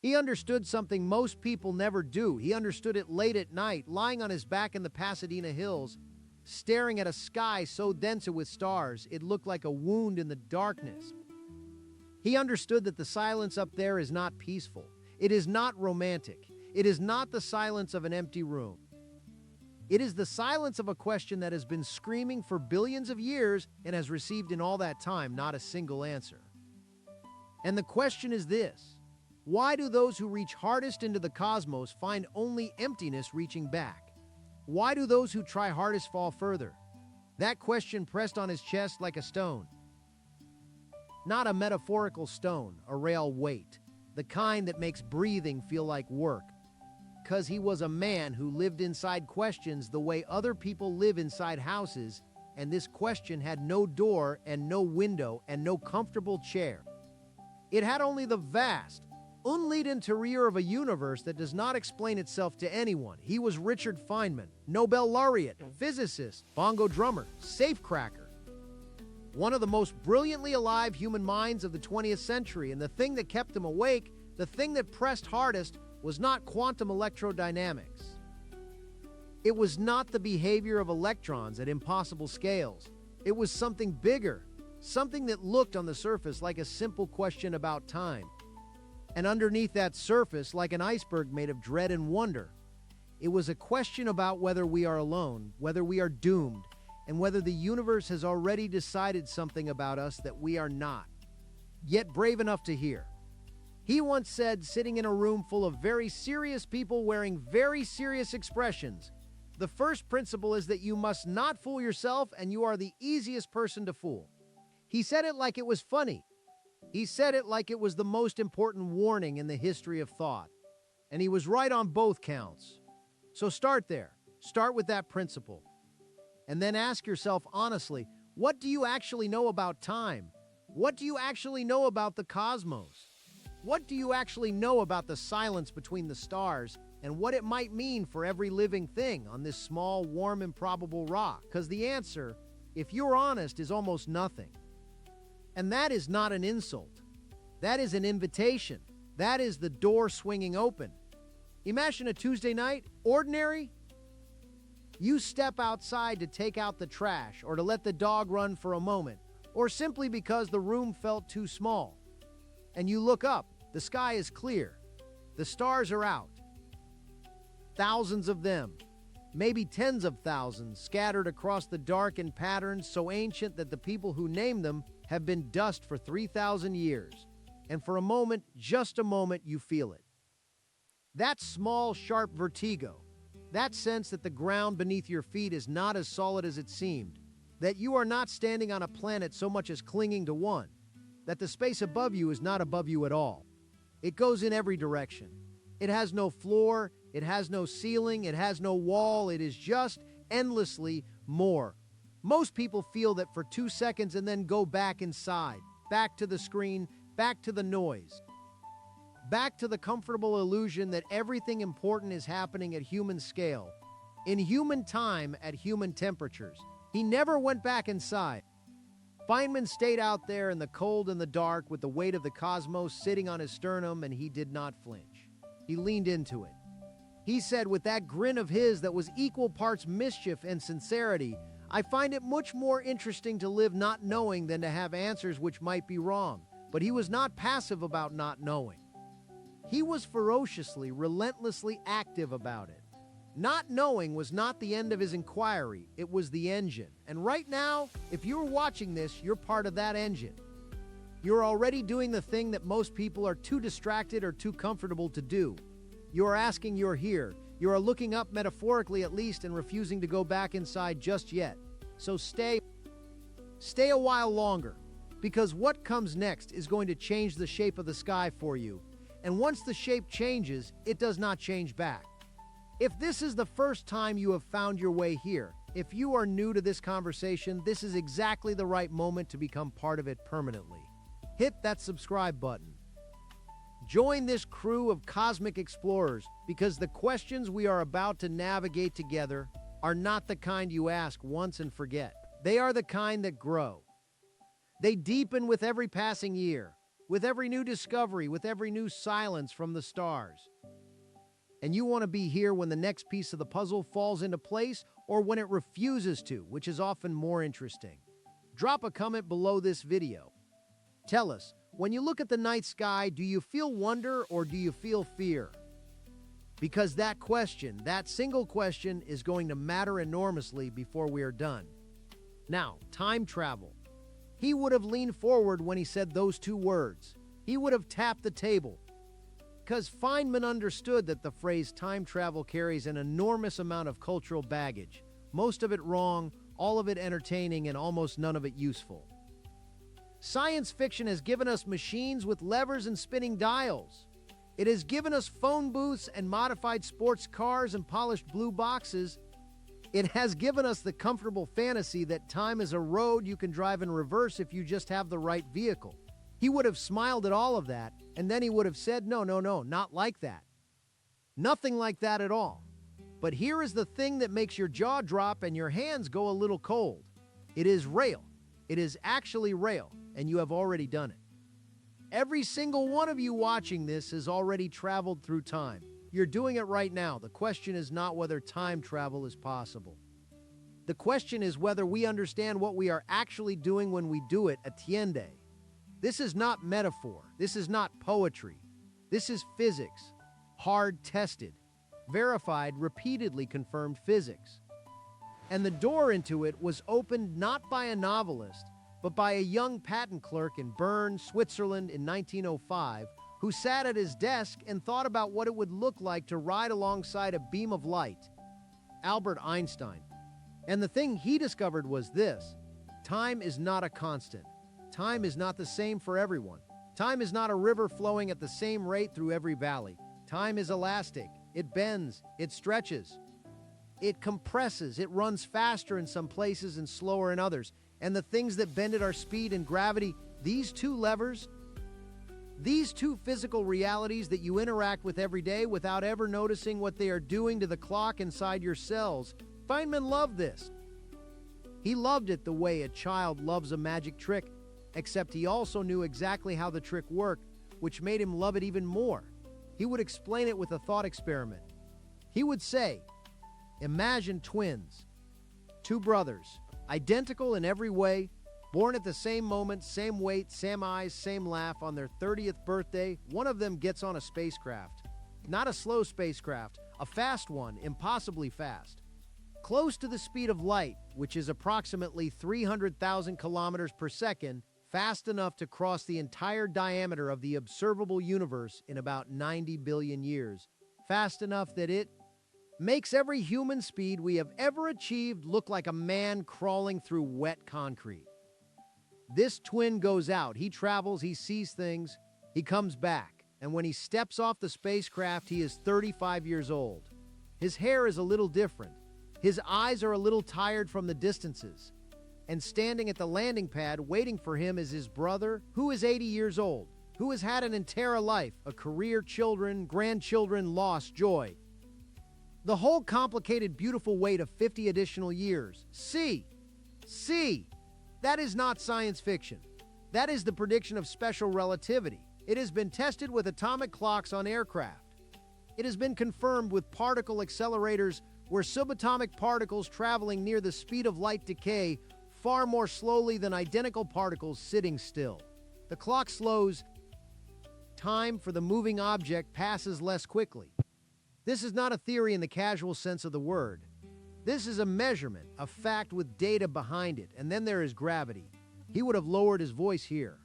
He understood something most people never do. He understood it late at night, lying on his back in the Pasadena hills, staring at a sky so dense with stars it looked like a wound in the darkness. He understood that the silence up there is not peaceful. It is not romantic. It is not the silence of an empty room. It is the silence of a question that has been screaming for billions of years and has received in all that time not a single answer. And the question is this: why do those who reach hardest into the cosmos find only emptiness reaching back? Why do those who try hardest fall further? That question pressed on his chest like a stone. Not a metaphorical stone, a real weight, the kind that makes breathing feel like work. Because he was a man who lived inside questions the way other people live inside houses, and this question had no door and no window and no comfortable chair. It had only the vast, unlit interior of a universe that does not explain itself to anyone. He was Richard Feynman, Nobel laureate, physicist, bongo drummer, safecracker. One of the most brilliantly alive human minds of the 20th century, and the thing that kept him awake, the thing that pressed hardest, was not quantum electrodynamics. It was not the behavior of electrons at impossible scales. It was something bigger, something that looked on the surface like a simple question about time. And underneath that surface, like an iceberg made of dread and wonder, it was a question about whether we are alone, whether we are doomed, and whether the universe has already decided something about us that we are not, yet brave enough to hear. He once said, sitting in a room full of very serious people wearing very serious expressions, the first principle is that you must not fool yourself, and you are the easiest person to fool. He said it like it was funny. He said it like it was the most important warning in the history of thought. And he was right on both counts. So start there. Start with that principle. And then ask yourself honestly, what do you actually know about time? What do you actually know about the cosmos? What do you actually know about the silence between the stars and what it might mean for every living thing on this small, warm, improbable rock? Because the answer, if you're honest, is almost nothing. And that is not an insult. That is an invitation. That is the door swinging open. Imagine a Tuesday night, ordinary. You step outside to take out the trash or to let the dog run for a moment, or simply because the room felt too small. And you look up. The sky is clear. The stars are out. Thousands of them, maybe tens of thousands, scattered across the dark in patterns so ancient that the people who named them have been dust for 3,000 years. And for a moment, just a moment, you feel it. That small, sharp vertigo, that sense that the ground beneath your feet is not as solid as it seemed, that you are not standing on a planet so much as clinging to one, that the space above you is not above you at all. It goes in every direction. It has no floor, it has no ceiling, it has no wall, it is just endlessly more. Most people feel that for 2 seconds and then go back inside, back to the screen, back to the noise, back to the comfortable illusion that everything important is happening at human scale, in human time, at human temperatures. He never went back inside. Feynman stayed out there in the cold and the dark with the weight of the cosmos sitting on his sternum, and he did not flinch. He leaned into it. He said with that grin of his that was equal parts mischief and sincerity, "I find it much more interesting to live not knowing than to have answers which might be wrong." But he was not passive about not knowing. He was ferociously, relentlessly active about it. Not knowing was not the end of his inquiry, it was the engine. And right now, if you're watching this, you're part of that engine. You're already doing the thing that most people are too distracted or too comfortable to do. You are asking you're here. You are looking up metaphorically at least and refusing to go back inside just yet. So stay a while longer, because what comes next is going to change the shape of the sky for you. And once the shape changes, it does not change back. If this is the first time you have found your way here, if you are new to this conversation, this is exactly the right moment to become part of it permanently. Hit that subscribe button. Join this crew of cosmic explorers, because the questions we are about to navigate together are not the kind you ask once and forget. They are the kind that grow. They deepen with every passing year. with every new discovery, with every new silence from the stars. And you want to be here when the next piece of the puzzle falls into place or when it refuses to, which is often more interesting. Drop a comment below this video. Tell us, when you look at the night sky, do you feel wonder or do you feel fear? Because that question, that single question, is going to matter enormously before we are done. Now, time travel. He would have leaned forward when he said those two words. He would have tapped the table. Because Feynman understood that the phrase time travel carries an enormous amount of cultural baggage, most of it wrong, all of it entertaining, and almost none of it useful. Science fiction has given us machines with levers and spinning dials. It has given us phone booths and modified sports cars and polished blue boxes. It has given us the comfortable fantasy that time is a road you can drive in reverse if you just have the right vehicle. He would have smiled at all of that, and then he would have said, no, not like that. Nothing like that at all. But here is the thing that makes your jaw drop and your hands go a little cold. It is real. It is actually real, and you have already done it. Every single one of you watching this has already traveled through time. You're doing it right now. The question is not whether time travel is possible. The question is whether we understand what we are actually doing when we do it. Atiende. This is not metaphor. This is not poetry. This is physics. Hard tested, verified, repeatedly confirmed physics. And the door into it was opened not by a novelist, but by a young patent clerk in Bern, Switzerland in 1905, who sat at his desk and thought about what it would look like to ride alongside a beam of light. Albert Einstein. And the thing he discovered was this: time is not a constant. Time is not the same for everyone. Time is not a river flowing at the same rate through every valley. Time is elastic. It bends. It stretches. It compresses. It runs faster in some places and slower in others. And the things that bend at our speed and gravity, these two levers, these two physical realities that you interact with every day without ever noticing what they are doing to the clock inside your cells. Feynman loved this. He loved it the way a child loves a magic trick, except he also knew exactly how the trick worked, which made him love it even more. He would explain it with a thought experiment. He would say, imagine twins, two brothers, identical in every way, born at the same moment, same weight, same eyes, same laugh. On their 30th birthday, one of them gets on a spacecraft. Not a slow spacecraft, a fast one, impossibly fast. Close to the speed of light, which is approximately 300,000 kilometers per second, fast enough to cross the entire diameter of the observable universe in about 90 billion years. Fast enough that it makes every human speed we have ever achieved look like a man crawling through wet concrete. This twin goes out, he travels, he sees things, he comes back, and when he steps off the spacecraft, he is 35 years old. His hair is a little different. His eyes are a little tired from the distances. And standing at the landing pad waiting for him is his brother, who is 80 years old, who has had an entire life, a career, children, grandchildren, loss, joy. The whole complicated, beautiful weight of 50 additional years. See, that is not science fiction. That is the prediction of special relativity. It has been tested with atomic clocks on aircraft. It has been confirmed with particle accelerators where subatomic particles traveling near the speed of light decay far more slowly than identical particles sitting still. The clock slows. Time for the moving object passes less quickly. This is not a theory in the casual sense of the word. This is a measurement, a fact with data behind it, and then there is gravity. He would have lowered his voice here.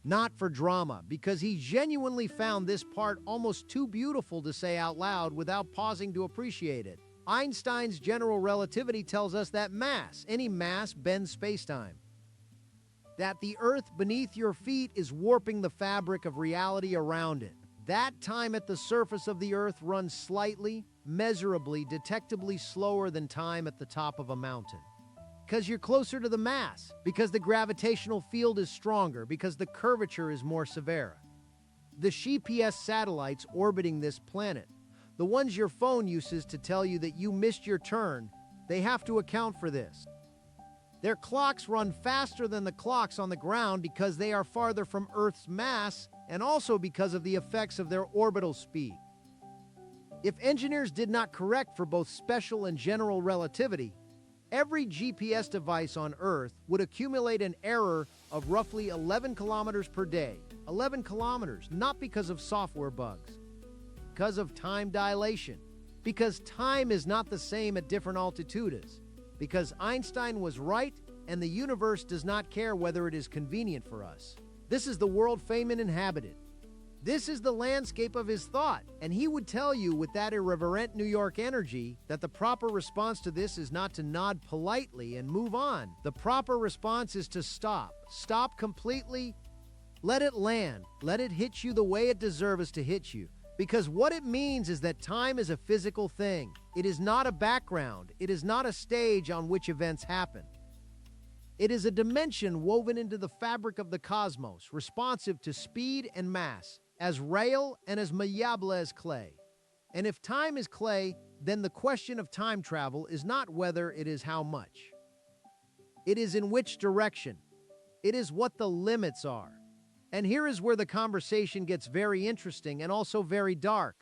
Not for drama, because he genuinely found this part almost too beautiful to say out loud without pausing to appreciate it. Einstein's general relativity tells us that mass, any mass, bends spacetime. That the earth beneath your feet is warping the fabric of reality around it. That time at the surface of the earth runs slightly, measurably, detectably slower than time at the top of a mountain. Because you're closer to the mass, because the gravitational field is stronger, because the curvature is more severe. The GPS satellites orbiting this planet, the ones your phone uses to tell you that you missed your turn, they have to account for this. Their clocks run faster than the clocks on the ground because they are farther from Earth's mass and also because of the effects of their orbital speed. If engineers did not correct for both special and general relativity, every GPS device on Earth would accumulate an error of roughly 11 kilometers per day. 11 kilometers, not because of software bugs, because of time dilation, because time is not the same at different altitudes, because Einstein was right and the universe does not care whether it is convenient for us. This is the world Feynman inhabited. This is the landscape of his thought, and he would tell you with that irreverent New York energy that the proper response to this is not to nod politely and move on. The proper response is to stop. Stop completely. Let it land. Let it hit you the way it deserves to hit you. Because what it means is that time is a physical thing. It is not a background. It is not a stage on which events happen. It is a dimension woven into the fabric of the cosmos, responsive to speed and mass, as rail and as malleable as clay. And if time is clay, then the question of time travel is not whether it is how much. It is in which direction. It is what the limits are. And here is where the conversation gets very interesting and also very dark.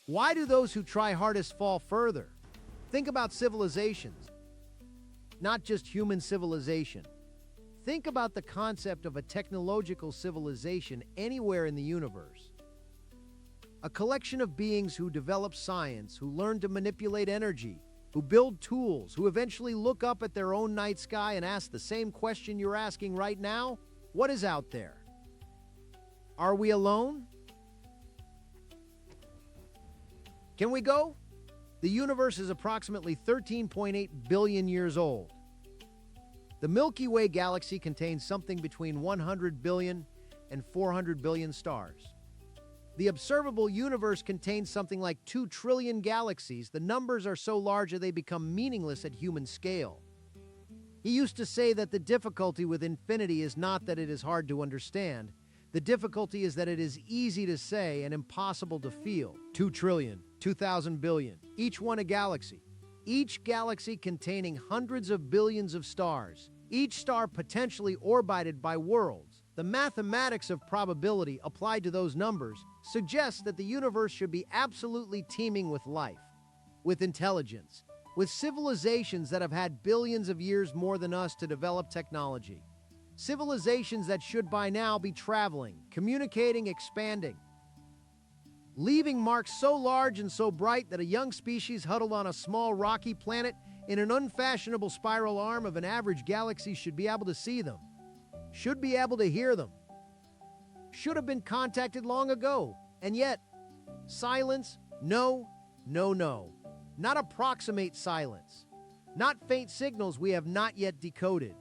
Why do those who try hardest fall further? Think about civilizations, not just human civilization. Think about the concept of a technological civilization anywhere in the universe. A collection of beings who develop science, who learn to manipulate energy, who build tools, who eventually look up at their own night sky and ask the same question you're asking right now: what is out there? Are we alone? Can we go? The universe is approximately 13.8 billion years old. The Milky Way galaxy contains something between 100 billion and 400 billion stars. The observable universe contains something like 2 trillion galaxies. The numbers are so large that they become meaningless at human scale. He used to say that the difficulty with infinity is not that it is hard to understand. The difficulty is that it is easy to say and impossible to feel. 2 trillion, 2,000 billion, each one a galaxy. Each galaxy containing hundreds of billions of stars. Each star potentially orbited by worlds. The mathematics of probability applied to those numbers suggests that the universe should be absolutely teeming with life, with intelligence, with civilizations that have had billions of years more than us to develop technology. Civilizations that should by now be traveling, communicating, expanding, leaving marks so large and so bright that a young species huddled on a small rocky planet in an unfashionable spiral arm of an average galaxy should be able to see them, should be able to hear them, should have been contacted long ago. And yet, silence, no, no, no. Not approximate silence. Not faint signals we have not yet decoded.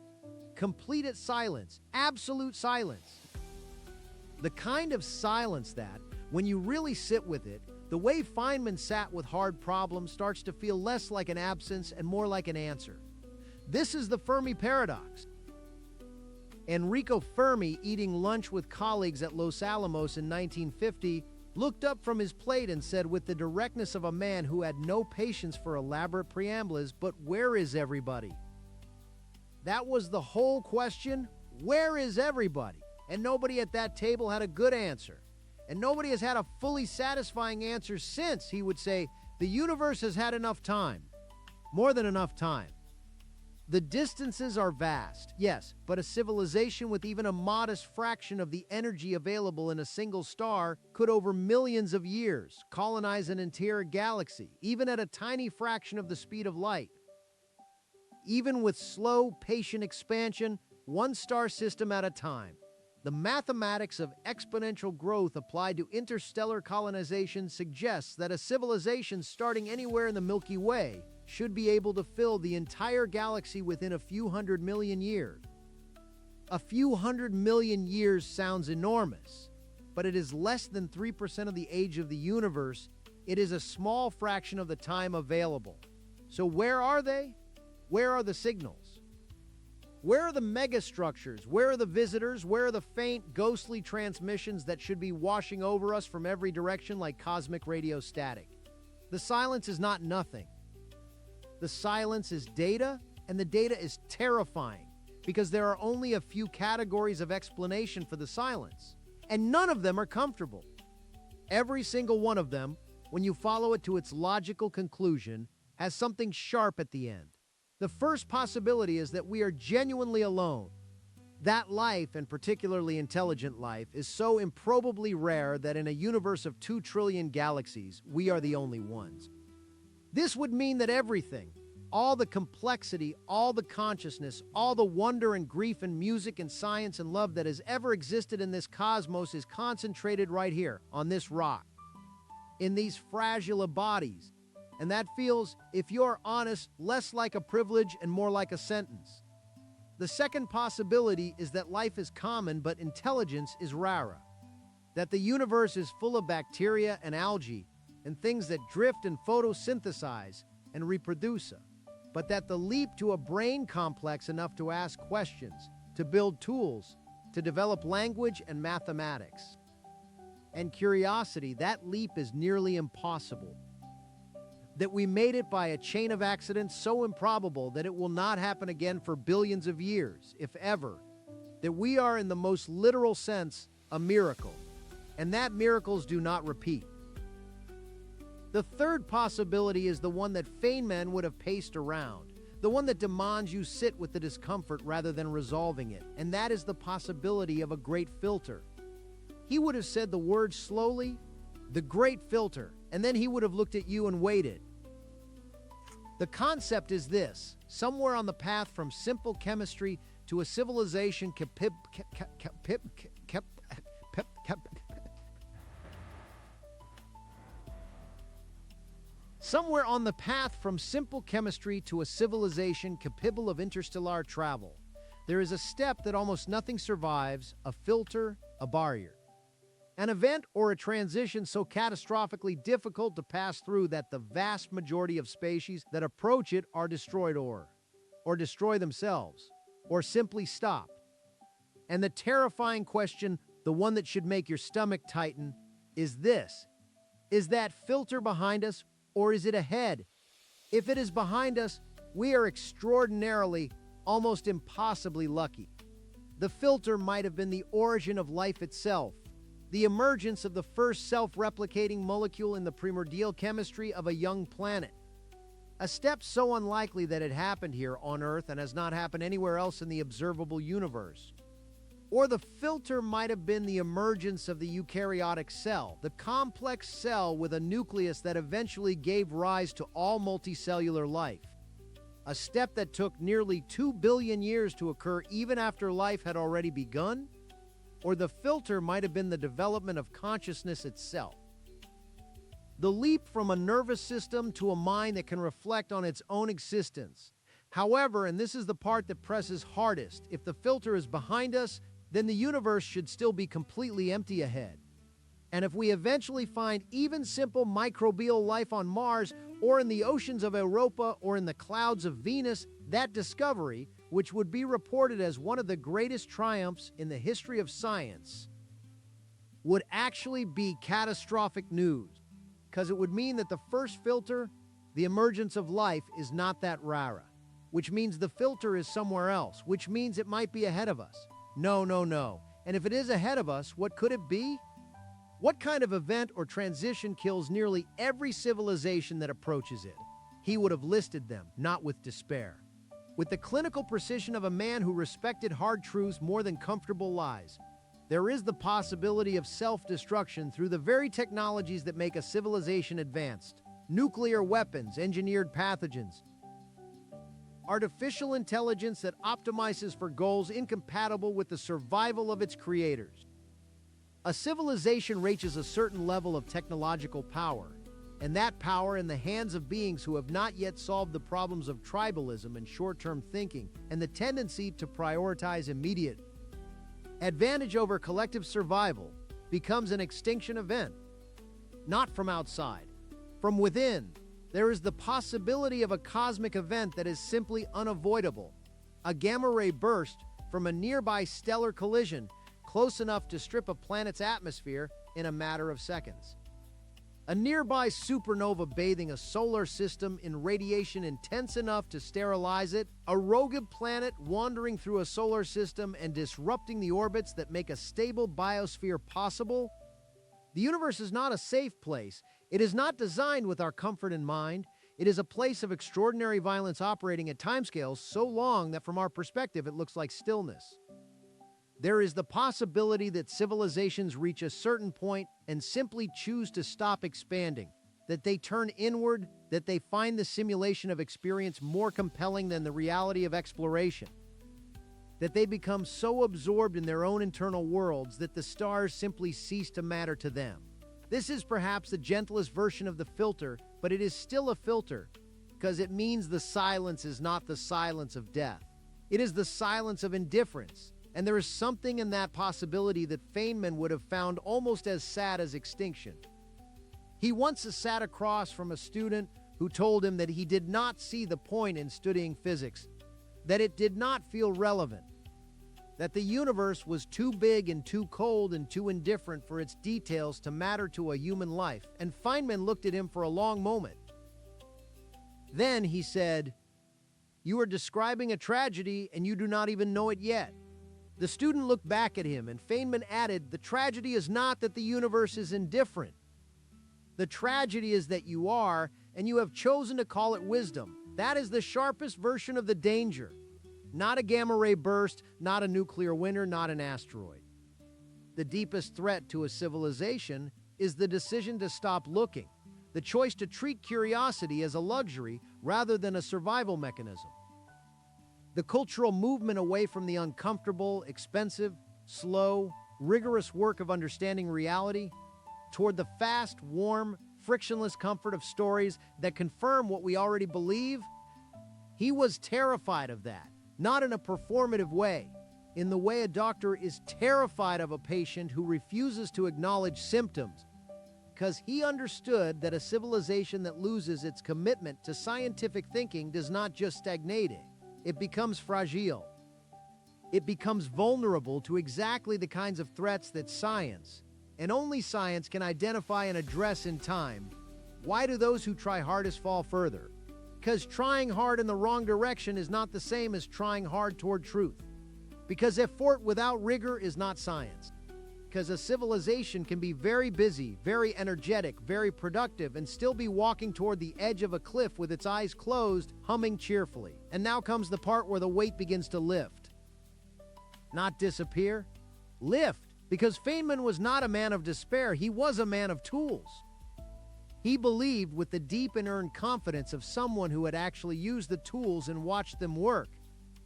Complete silence, absolute silence. The kind of silence that, when you really sit with it, the way Feynman sat with hard problems starts to feel less like an absence and more like an answer. This is the Fermi paradox. Enrico Fermi, eating lunch with colleagues at Los Alamos in 1950, looked up from his plate and said with the directness of a man who had no patience for elaborate preambles, "But where is everybody?" That was the whole question. Where is everybody? And nobody at that table had a good answer. And nobody has had a fully satisfying answer since. He would say, the universe has had enough time. More than enough time. The distances are vast, yes, but a civilization with even a modest fraction of the energy available in a single star could over millions of years colonize an entire galaxy, even at a tiny fraction of the speed of light. Even with slow, patient expansion, one star system at a time. The mathematics of exponential growth applied to interstellar colonization suggests that a civilization starting anywhere in the Milky Way should be able to fill the entire galaxy within a few 100 million years. A few 100 million years sounds enormous, but it is less than 3% of the age of the universe. It is a small fraction of the time available. So where are they? Where are the signals? Where are the megastructures? Where are the visitors? Where are the faint, ghostly transmissions that should be washing over us from every direction like cosmic radio static? The silence is not nothing. The silence is data, And the data is terrifying because there are only a few categories of explanation for the silence, and none of them are comfortable. Every single one of them, when you follow it to its logical conclusion, has something sharp at the end. The first possibility is that we are genuinely alone. That life, and particularly intelligent life, is so improbably rare that in a universe of 2 trillion galaxies, we are the only ones. This would mean that everything, all the complexity, all the consciousness, all the wonder and grief and music and science and love that has ever existed in this cosmos is concentrated right here, on this rock, in these fragile bodies. And that feels, if you're honest, less like a privilege and more like a sentence. The second possibility is that life is common, but intelligence is rarer. That the universe is full of bacteria and algae and things that drift and photosynthesize and reproduce. But that the leap to a brain complex enough to ask questions, to build tools, to develop language and mathematics, and curiosity, that leap is nearly impossible. That we made it by a chain of accidents so improbable that it will not happen again for billions of years, if ever. That we are, in the most literal sense, a miracle, and that miracles do not repeat. The third possibility is the one that Feynman would have paced around, the one that demands you sit with the discomfort rather than resolving it, and that is the possibility of a great filter. He would have said the word slowly, the great filter, and then he would have looked at you and waited. The concept is this: somewhere on the path from simple chemistry to a civilization Somewhere on the path from simple chemistry to a civilization capable of interstellar travel, there is a step that almost nothing survives, a filter, a barrier. An event or a transition so catastrophically difficult to pass through that the vast majority of species that approach it are destroyed or destroy themselves, or simply stop. And the terrifying question, the one that should make your stomach tighten, is this: is that filter behind us, or is it ahead? If it is behind us, we are extraordinarily, almost impossibly lucky. The filter might have been the origin of life itself, the emergence of the first self-replicating molecule in the primordial chemistry of a young planet. A step so unlikely that it happened here on Earth and has not happened anywhere else in the observable universe. Or the filter might have been the emergence of the eukaryotic cell, the complex cell with a nucleus that eventually gave rise to all multicellular life. A step that took nearly 2 billion years to occur even after life had already begun. Or the filter might have been the development of consciousness itself. The leap from a nervous system to a mind that can reflect on its own existence. However, and this is the part that presses hardest, if the filter is behind us, then the universe should still be completely empty ahead. And if we eventually find even simple microbial life on Mars, or in the oceans of Europa, or in the clouds of Venus, that discovery, which would be reported as one of the greatest triumphs in the history of science, would actually be catastrophic news, because it would mean that the first filter, the emergence of life, is not that rara, which means the filter is somewhere else, which means it might be ahead of us. No. And if it is ahead of us, what could it be? What kind of event or transition kills nearly every civilization that approaches it? He would have listed them, not with despair. With the clinical precision of a man who respected hard truths more than comfortable lies, there is the possibility of self-destruction through the very technologies that make a civilization advanced. Nuclear weapons, engineered pathogens, artificial intelligence that optimizes for goals incompatible with the survival of its creators. A civilization reaches a certain level of technological power, and that power in the hands of beings who have not yet solved the problems of tribalism and short-term thinking and the tendency to prioritize immediate advantage over collective survival, becomes an extinction event. Not from outside, from within. There is the possibility of a cosmic event that is simply unavoidable, a gamma ray burst from a nearby stellar collision close enough to strip a planet's atmosphere in a matter of seconds. A nearby supernova bathing a solar system in radiation intense enough to sterilize it, a rogue planet wandering through a solar system and disrupting the orbits that make a stable biosphere possible. The universe is not a safe place. It is not designed with our comfort in mind. It is a place of extraordinary violence operating at timescales so long that from our perspective it looks like stillness. There is the possibility that civilizations reach a certain point and simply choose to stop expanding, that they turn inward, that they find the simulation of experience more compelling than the reality of exploration, that they become so absorbed in their own internal worlds that the stars simply cease to matter to them. This is perhaps the gentlest version of the filter, but it is still a filter, because it means the silence is not the silence of death. It is the silence of indifference, and there is something in that possibility that Feynman would have found almost as sad as extinction. He once sat across from a student who told him that he did not see the point in studying physics, that it did not feel relevant, that the universe was too big and too cold and too indifferent for its details to matter to a human life, and Feynman looked at him for a long moment. Then he said, "You are describing a tragedy and you do not even know it yet." The student looked back at him, and Feynman added, "The tragedy is not that the universe is indifferent. The tragedy is that you are, and you have chosen to call it wisdom. That is the sharpest version of the danger. Not a gamma-ray burst, not a nuclear winter, not an asteroid. The deepest threat to a civilization is the decision to stop looking, the choice to treat curiosity as a luxury rather than a survival mechanism. The cultural movement away from the uncomfortable, expensive, slow, rigorous work of understanding reality toward the fast, warm, frictionless comfort of stories that confirm what we already believe. He was terrified of that. Not in a performative way, in the way a doctor is terrified of a patient who refuses to acknowledge symptoms, because he understood that a civilization that loses its commitment to scientific thinking does not just stagnate, it becomes fragile. It becomes vulnerable to exactly the kinds of threats that science, and only science, can identify and address in time. Why do those who try hardest fall further? Because trying hard in the wrong direction is not the same as trying hard toward truth. Because effort without rigor is not science. Because a civilization can be very busy, very energetic, very productive, and still be walking toward the edge of a cliff with its eyes closed, humming cheerfully. And now comes the part where the weight begins to lift. Not disappear, lift. Because Feynman was not a man of despair, he was a man of tools. He believed with the deep and earned confidence of someone who had actually used the tools and watched them work,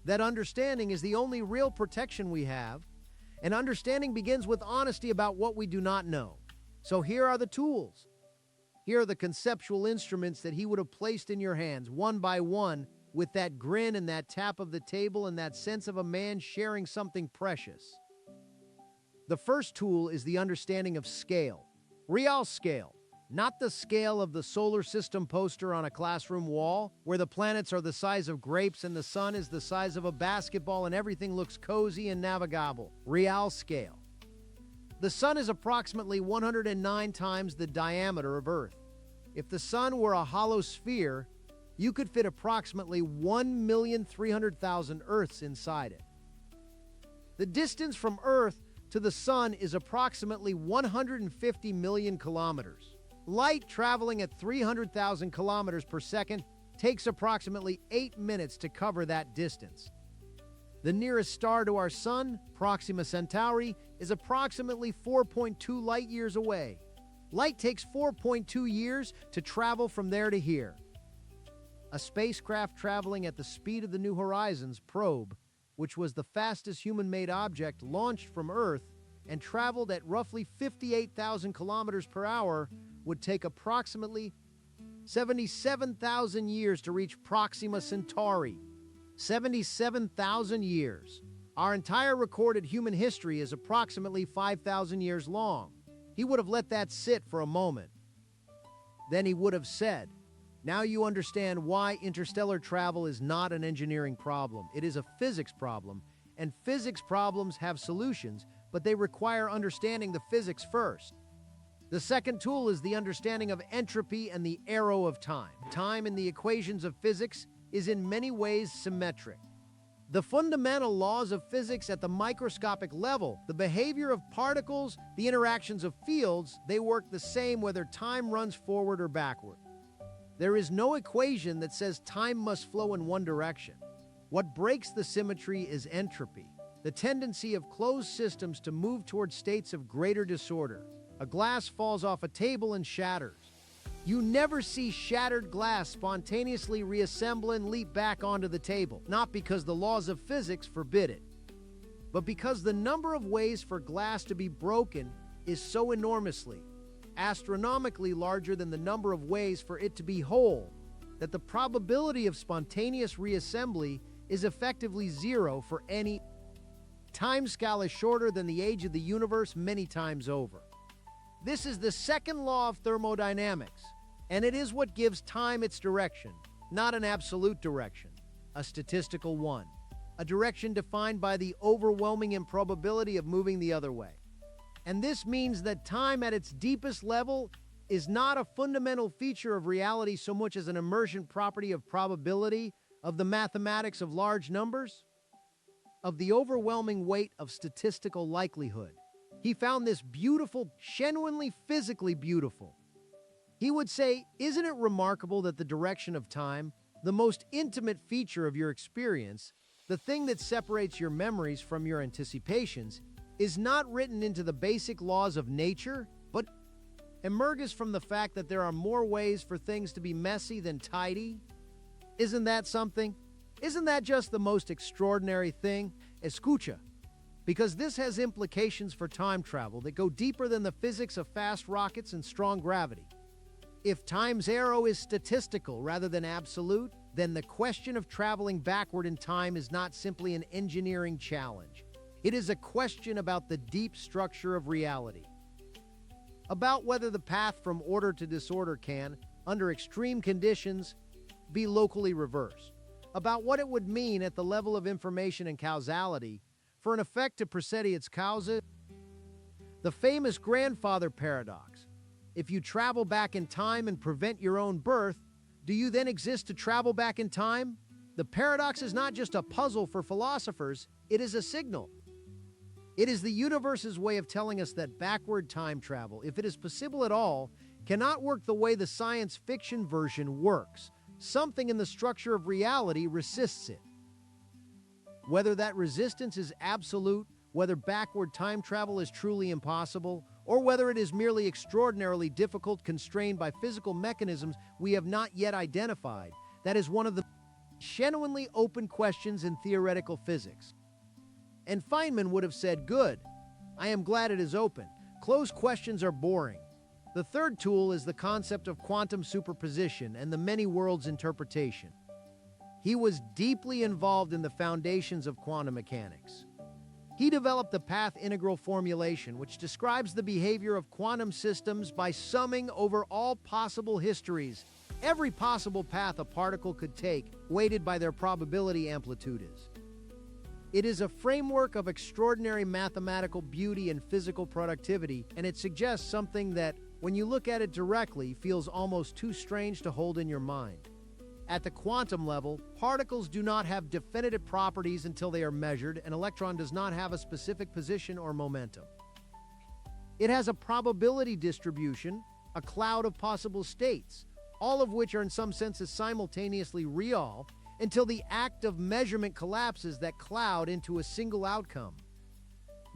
that understanding is the only real protection we have, and understanding begins with honesty about what we do not know. So here are the tools. Here are the conceptual instruments that he would have placed in your hands, one by one, with that grin and that tap of the table and that sense of a man sharing something precious. The first tool is the understanding of scale. Real scale. Not the scale of the solar system poster on a classroom wall, where the planets are the size of grapes and the sun is the size of a basketball and everything looks cozy and navigable. Real scale. The sun is approximately 109 times the diameter of Earth. If the sun were a hollow sphere, you could fit approximately 1,300,000 Earths inside it. The distance from Earth to the sun is approximately 150 million kilometers. Light traveling at 300,000 kilometers per second takes approximately 8 minutes to cover that distance. The nearest star to our sun, Proxima Centauri, is approximately 4.2 light years away. Light takes 4.2 years to travel from there to here. A spacecraft traveling at the speed of the New Horizons probe, which was the fastest human-made object launched from Earth and traveled at roughly 58,000 kilometers per hour, would take approximately 77,000 years to reach Proxima Centauri. 77,000 years. Our entire recorded human history is approximately 5,000 years long. He would have let that sit for a moment. Then he would have said, "Now you understand why interstellar travel is not an engineering problem. It is a physics problem, and physics problems have solutions, but they require understanding the physics first." The second tool is the understanding of entropy and the arrow of time. Time in the equations of physics is in many ways symmetric. The fundamental laws of physics at the microscopic level, the behavior of particles, the interactions of fields, they work the same whether time runs forward or backward. There is no equation that says time must flow in one direction. What breaks the symmetry is entropy, the tendency of closed systems to move toward states of greater disorder. A glass falls off a table and shatters. You never see shattered glass spontaneously reassemble and leap back onto the table, not because the laws of physics forbid it, but because the number of ways for glass to be broken is so enormously, astronomically larger than the number of ways for it to be whole, that the probability of spontaneous reassembly is effectively zero for any. Time scale is shorter than the age of the universe many times over. This is the second law of thermodynamics, and it is what gives time its direction, not an absolute direction, a statistical one, a direction defined by the overwhelming improbability of moving the other way. And this means that time at its deepest level is not a fundamental feature of reality so much as an emergent property of probability, of the mathematics of large numbers, of the overwhelming weight of statistical likelihood. He found this beautiful, genuinely physically beautiful. He would say, isn't it remarkable that the direction of time, the most intimate feature of your experience, the thing that separates your memories from your anticipations, is not written into the basic laws of nature, but emerges from the fact that there are more ways for things to be messy than tidy? Isn't that something? Isn't that just the most extraordinary thing? Escucha. Because this has implications for time travel that go deeper than the physics of fast rockets and strong gravity. If time's arrow is statistical rather than absolute, then the question of traveling backward in time is not simply an engineering challenge. It is a question about the deep structure of reality. About whether the path from order to disorder can, under extreme conditions, be locally reversed. About what it would mean at the level of information and causality for an effect to precede its causa. The famous grandfather paradox. If you travel back in time and prevent your own birth, do you then exist to travel back in time? The paradox is not just a puzzle for philosophers, it is a signal. It is the universe's way of telling us that backward time travel, if it is possible at all, cannot work the way the science fiction version works. Something in the structure of reality resists it. Whether that resistance is absolute, whether backward time travel is truly impossible, or whether it is merely extraordinarily difficult, constrained by physical mechanisms we have not yet identified, that is one of the genuinely open questions in theoretical physics. And Feynman would have said, good, I am glad it is open. Closed questions are boring. The third tool is the concept of quantum superposition and the many worlds interpretation. He was deeply involved in the foundations of quantum mechanics. He developed the path integral formulation, which describes the behavior of quantum systems by summing over all possible histories, every possible path a particle could take, weighted by their probability amplitudes. It is a framework of extraordinary mathematical beauty and physical productivity, and it suggests something that, when you look at it directly, feels almost too strange to hold in your mind. At the quantum level, particles do not have definitive properties until they are measured. An electron does not have a specific position or momentum. It has a probability distribution, a cloud of possible states, all of which are in some senses simultaneously real, until the act of measurement collapses that cloud into a single outcome.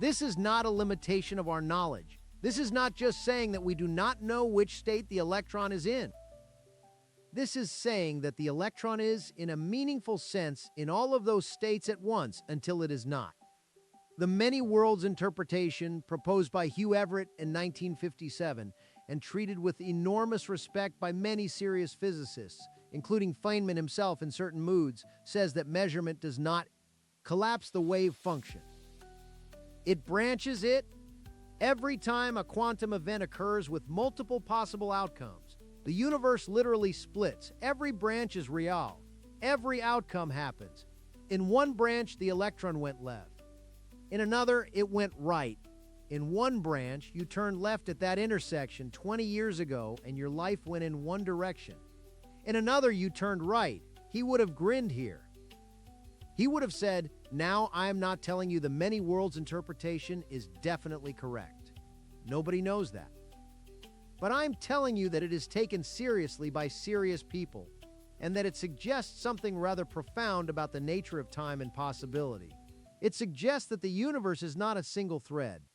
This is not a limitation of our knowledge. This is not just saying that we do not know which state the electron is in. This is saying that the electron is, in a meaningful sense, in all of those states at once until it is not. The many worlds interpretation, proposed by Hugh Everett in 1957 and treated with enormous respect by many serious physicists, including Feynman himself in certain moods, says that measurement does not collapse the wave function. It branches it every time a quantum event occurs with multiple possible outcomes. The universe literally splits. Every branch is real. Every outcome happens. In one branch, the electron went left. In another, it went right. In one branch, you turned left at that intersection 20 years ago and your life went in one direction. In another, you turned right. He would have grinned here. He would have said, "Now I am not telling you the many worlds interpretation is definitely correct." Nobody knows that. But I'm telling you that it is taken seriously by serious people, and that it suggests something rather profound about the nature of time and possibility. It suggests that the universe is not a single thread,